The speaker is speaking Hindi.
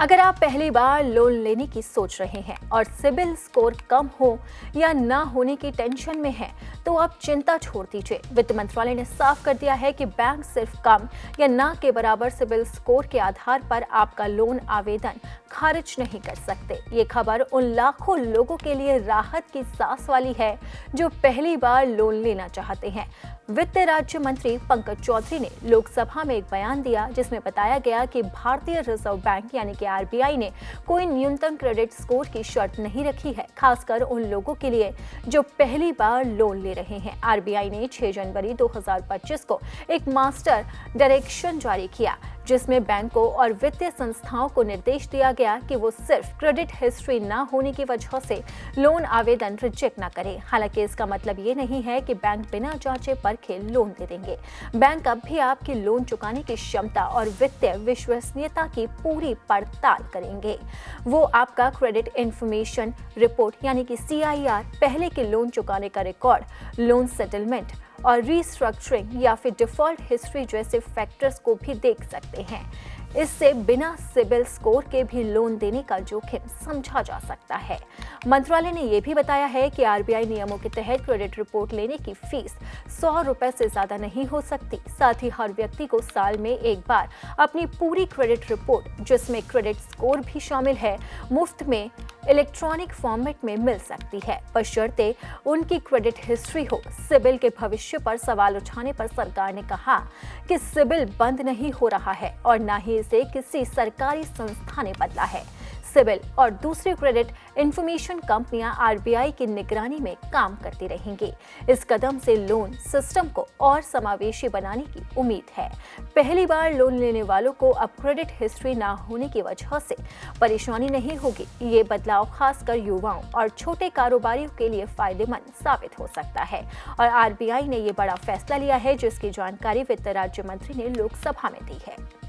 अगर आप पहली बार लोन लेने की सोच रहे हैं और सिबिल स्कोर कम हो या ना होने की टेंशन में हैं, तो आप चिंता छोड़ दीजिए। वित्त मंत्रालय ने साफ कर दिया है कि बैंक सिर्फ कम या ना के बराबर सिबिल स्कोर के आधार पर आपका लोन आवेदन खारिज नहीं कर सकते। ये खबर उन लाखों लोगों के लिए राहत की सांस वाली है जो पहली बार लोन लेना चाहते हैं। वित्त राज्य मंत्री पंकज चौधरी ने लोकसभा में एक बयान दिया जिसमें बताया गया कि भारतीय रिजर्व बैंक यानी कि आरबीआई ने कोई न्यूनतम क्रेडिट स्कोर की शर्त नहीं रखी है, खासकर उन लोगों के लिए जो पहली बार लोन ले रहे हैं। आरबीआई ने 6 जनवरी 2025 को एक मास्टर डायरेक्शन जारी किया जिसमें बैंकों और वित्तीय संस्थाओं को निर्देश दिया गया कि वो सिर्फ क्रेडिट हिस्ट्री ना होने की वजह से लोन आवेदन रिजेक्ट ना करें। हालांकि इसका मतलब ये नहीं है कि बैंक बिना जांचे परखे लोन दे देंगे। बैंक अब भी आपकी लोन चुकाने की क्षमता और वित्तीय विश्वसनीयता की पूरी पड़ताल करेंगे। वो आपका क्रेडिट इंफॉर्मेशन रिपोर्ट यानी कि CIR, पहले के लोन चुकाने का रिकॉर्ड, लोन सेटलमेंट और रीस्ट्रक्चरिंग या फिर डिफॉल्ट हिस्ट्री जैसे फैक्टर्स को भी देख सकते हैं। इससे बिना सिबिल स्कोर के भी लोन देने का जोखिम समझा जा सकता है। मंत्रालय ने यह भी बताया है कि आरबीआई नियमों के तहत क्रेडिट रिपोर्ट लेने की फीस 100 रुपए से ज्यादा नहीं हो सकती। साथ ही हर व्यक्ति को साल में एक बार अपनी पूरी क्रेडिट रिपोर्ट, जिसमें क्रेडिट स्कोर भी शामिल है, मुफ्त में इलेक्ट्रॉनिक फॉर्मेट में मिल सकती है, बशर्ते उनकी क्रेडिट हिस्ट्री हो। सिबिल के भविष्य पर सवाल उठाने पर सरकार ने कहा कि सिबिल बंद नहीं हो रहा है और न ही इसे किसी सरकारी संस्था ने बदला है। सिबिल और दूसरी क्रेडिट इंफॉर्मेशन कंपनियां आरबीआई की निगरानी में काम करती रहेंगी। इस कदम से लोन सिस्टम को और समावेशी बनाने की उम्मीद है। पहली बार लोन लेने वालों को अब क्रेडिट हिस्ट्री ना होने की वजह से परेशानी नहीं होगी। ये बदलाव खासकर युवाओं और छोटे कारोबारियों के लिए फायदेमंद साबित हो सकता है और आरबीआई ने ये बड़ा फैसला लिया है जिसकी जानकारी वित्त राज्य मंत्री ने लोकसभा में दी है।